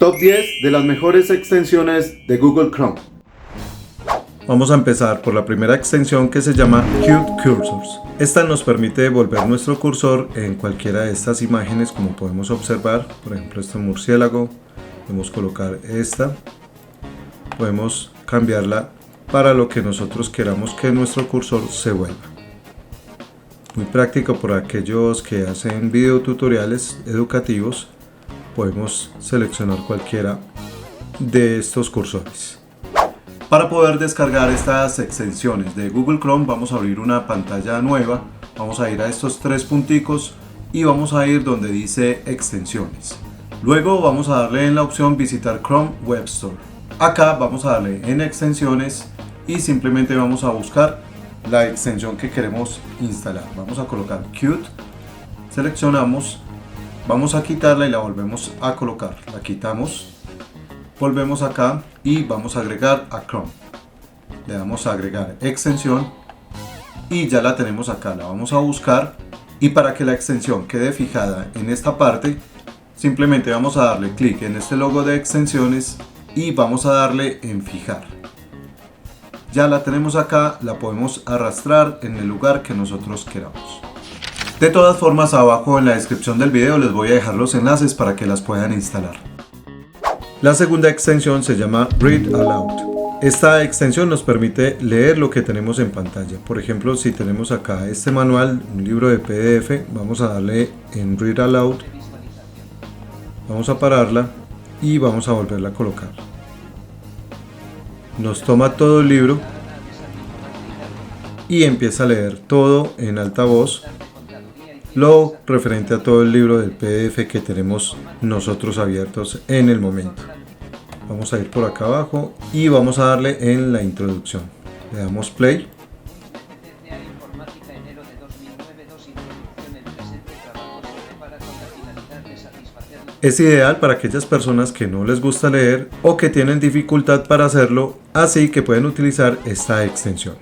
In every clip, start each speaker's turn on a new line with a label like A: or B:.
A: Top 10 de las mejores extensiones de Google Chrome. Vamos a empezar por la primera extensión que se llama Qt Cursors. Esta nos permite volver nuestro cursor en cualquiera de estas imágenes, como podemos observar. Por ejemplo, este murciélago. Podemos colocar esta. Podemos cambiarla para lo que nosotros queramos que nuestro cursor se vuelva. Muy práctico por aquellos que hacen videotutoriales educativos. Podemos seleccionar cualquiera de estos cursores. Para poder descargar estas extensiones de Google Chrome vamos a abrir una pantalla nueva, vamos a ir a estos tres punticos y vamos a ir donde dice extensiones. Luego vamos a darle en la opción visitar Chrome Web Store. Acá vamos a darle en extensiones y simplemente vamos a buscar la extensión que queremos instalar. Vamos a colocar Qt, seleccionamos, vamos a quitarla y la volvemos a colocar. La quitamos. Volvemos acá y vamos a agregar a Chrome. Le damos a agregar extensión y ya la tenemos acá. La vamos a buscar y para que la extensión quede fijada en esta parte, simplemente vamos a darle clic en este logo de extensiones y vamos a darle en fijar. Ya la tenemos acá, la podemos arrastrar en el lugar que nosotros queramos. De todas formas, abajo en la descripción del video les voy a dejar los enlaces para que las puedan instalar. La segunda extensión se llama Read Aloud. Esta extensión nos permite leer lo que tenemos en pantalla. Por ejemplo, si tenemos acá este manual, un libro de PDF, vamos a darle en Read Aloud. Vamos a pararla y vamos a volverla a colocar. Nos toma todo el libro y empieza a leer todo en alta voz, lo referente a todo el libro del PDF que tenemos nosotros abiertos en el momento. Vamos a ir por acá abajo y vamos a darle en la introducción. Le damos play. Es ideal para aquellas personas que no les gusta leer o que tienen dificultad para hacerlo, así que pueden utilizar esta extensión.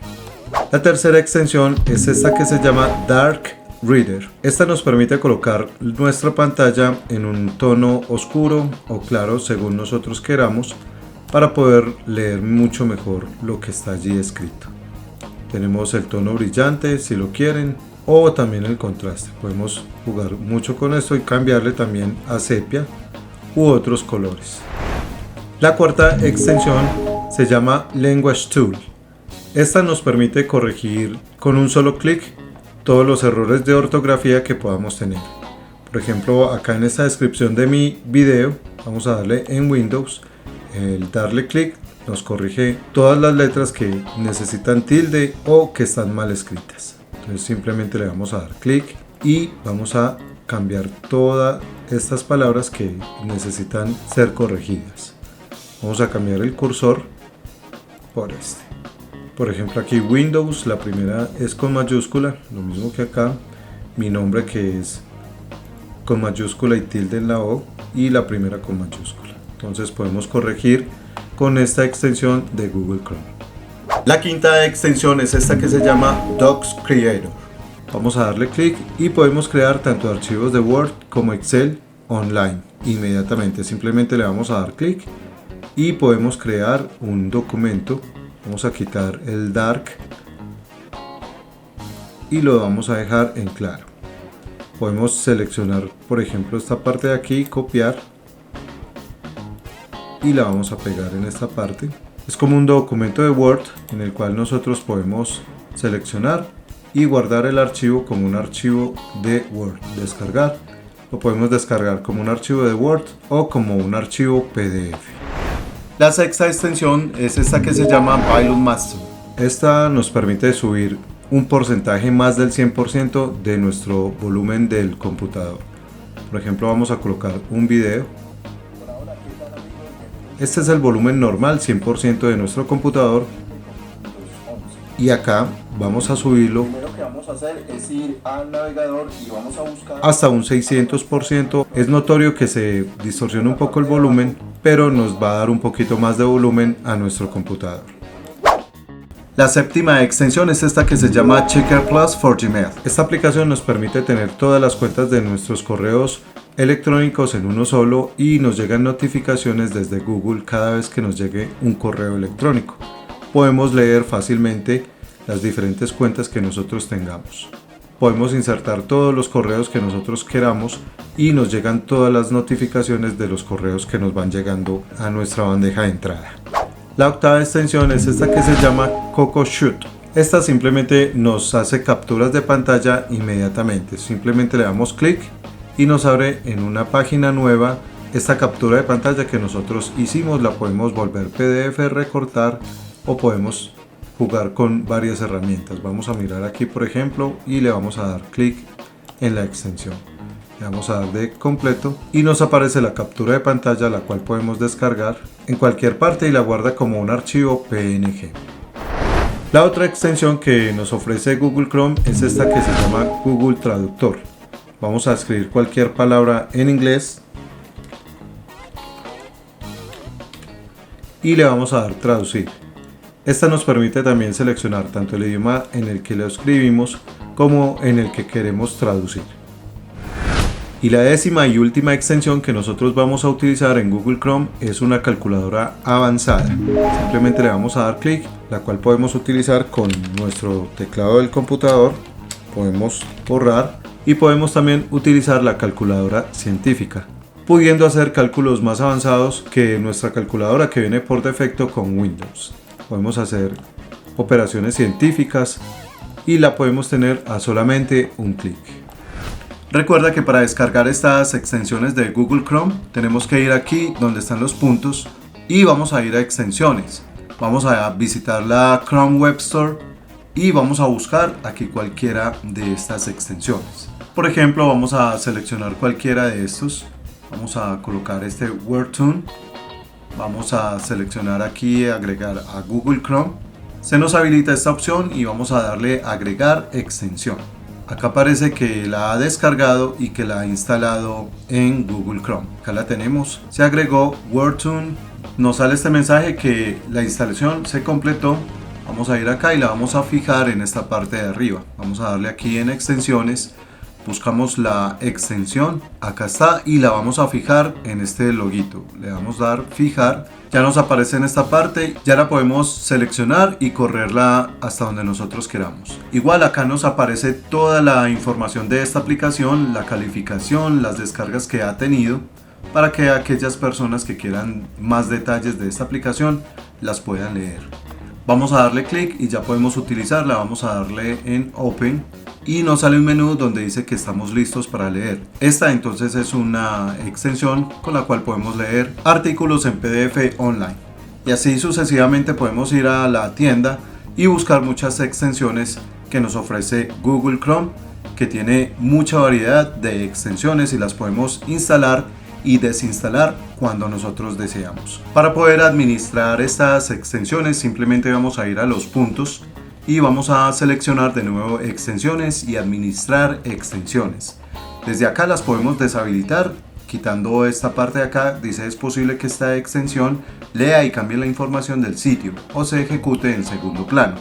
A: La tercera extensión es esta que se llama Dark Reader. Esta nos permite colocar nuestra pantalla en un tono oscuro o claro según nosotros queramos para poder leer mucho mejor lo que está allí escrito. Tenemos el tono brillante si lo quieren o también el contraste. Podemos jugar mucho con esto y cambiarle también a sepia u otros colores. La cuarta extensión se llama Language Tool. Esta nos permite corregir con un solo clic todos los errores de ortografía que podamos tener. Por ejemplo, acá en esta descripción de mi video vamos a darle en Windows, el darle clic nos corrige todas las letras que necesitan tilde o que están mal escritas. Entonces simplemente le vamos a dar clic y vamos a cambiar todas estas palabras que necesitan ser corregidas. Vamos a cambiar el cursor por este. Por ejemplo, aquí Windows, la primera es con mayúscula, lo mismo que acá. Mi nombre que es con mayúscula y tilde en la O y la primera con mayúscula. Entonces podemos corregir con esta extensión de Google Chrome. La quinta extensión es esta que se llama Docs Creator. Vamos a darle clic y podemos crear tanto archivos de Word como Excel online. Inmediatamente simplemente le vamos a dar clic y podemos crear un documento. Vamos a quitar el dark y lo vamos a dejar en claro. Podemos seleccionar, por ejemplo, esta parte de aquí, copiar y la vamos a pegar en esta parte. Es como un documento de Word en el cual nosotros podemos seleccionar y guardar el archivo como un archivo de Word. Descargar. Lo podemos descargar como un archivo de Word o como un archivo PDF. La sexta extensión es esta que se llama Volume Master. Esta nos permite subir un porcentaje más del 100% de nuestro volumen del computador. Por ejemplo, vamos a colocar un video. Este es el volumen normal 100% de nuestro computador. Y acá vamos a subirlo. Lo primero que vamos a hacer es ir al navegador y vamos a buscar hasta un 600%. Es notorio que se distorsiona un poco el volumen, pero nos va a dar un poquito más de volumen a nuestro computador. La séptima extensión es esta que se llama Checker Plus for Gmail. Esta aplicación nos permite tener todas las cuentas de nuestros correos electrónicos en uno solo y nos llegan notificaciones desde Google cada vez que nos llegue un correo electrónico. Podemos leer fácilmente las diferentes cuentas que nosotros tengamos. Podemos insertar todos los correos que nosotros queramos y nos llegan todas las notificaciones de los correos que nos van llegando a nuestra bandeja de entrada. La octava extensión es esta que se llama CocoShoot. Esta simplemente nos hace capturas de pantalla inmediatamente. Simplemente le damos clic y nos abre en una página nueva esta captura de pantalla que nosotros hicimos. La podemos volver PDF, recortar o podemos jugar con varias herramientas. Vamos a mirar aquí por ejemplo y le vamos a dar clic en la extensión. Le vamos a dar de completo y nos aparece la captura de pantalla, la cual podemos descargar en cualquier parte y la guarda como un archivo PNG. La otra extensión que nos ofrece Google Chrome es esta que se llama Google Traductor. Vamos a escribir cualquier palabra en inglés y le vamos a dar traducir. Esta nos permite también seleccionar tanto el idioma en el que lo escribimos como en el que queremos traducir. Y la décima y última extensión que nosotros vamos a utilizar en Google Chrome es una calculadora avanzada. Simplemente le vamos a dar clic, la cual podemos utilizar con nuestro teclado del computador. Podemos borrar y podemos también utilizar la calculadora científica, pudiendo hacer cálculos más avanzados que nuestra calculadora que viene por defecto con Windows. Podemos hacer operaciones científicas y la podemos tener a solamente un clic. Recuerda que para descargar estas extensiones de Google Chrome tenemos que ir aquí donde están los puntos y vamos a ir a extensiones. Vamos a visitar la Chrome Web Store y vamos a buscar aquí cualquiera de estas extensiones. Por ejemplo, vamos a seleccionar cualquiera de estos. Vamos a colocar este WordTune. Vamos a seleccionar aquí agregar a Google Chrome. Se nos habilita esta opción y vamos a darle agregar extensión. Acá aparece que la ha descargado y que la ha instalado en Google Chrome. Acá la tenemos. Se agregó WordTune. Nos sale este mensaje que la instalación se completó. Vamos a ir acá y la vamos a fijar en esta parte de arriba. Vamos a darle aquí en extensiones. Buscamos la extensión, acá está, y la vamos a fijar en este loguito. Le damos a dar fijar, ya nos aparece en esta parte, ya la podemos seleccionar y correrla hasta donde nosotros queramos. Igual acá nos aparece toda la información de esta aplicación, la calificación, las descargas que ha tenido, para que aquellas personas que quieran más detalles de esta aplicación las puedan leer. Vamos a darle clic y ya podemos utilizarla. Vamos a darle en Open y nos sale un menú donde dice que estamos listos para leer. Esta entonces es una extensión con la cual podemos leer artículos en PDF online. Y así sucesivamente podemos ir a la tienda y buscar muchas extensiones que nos ofrece Google Chrome, que tiene mucha variedad de extensiones y las podemos instalar y desinstalar cuando nosotros deseamos. Para poder administrar estas extensiones simplemente vamos a ir a los puntos y vamos a seleccionar de nuevo extensiones y administrar extensiones. Desde acá las podemos deshabilitar quitando esta parte de acá. Dice es posible que esta extensión lea y cambie la información del sitio o se ejecute en segundo plano.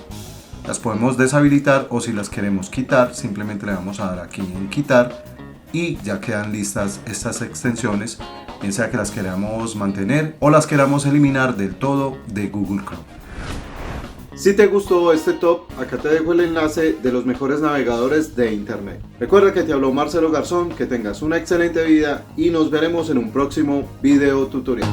A: Las podemos deshabilitar o si las queremos quitar simplemente le vamos a dar aquí en quitar y ya quedan listas estas extensiones, bien sea que las queramos mantener o las queramos eliminar del todo de Google Chrome. Si te gustó este top, acá te dejo el enlace de los mejores navegadores de internet. Recuerda que te habló Marcelo Garzón, que tengas una excelente vida y nos veremos en un próximo video tutorial.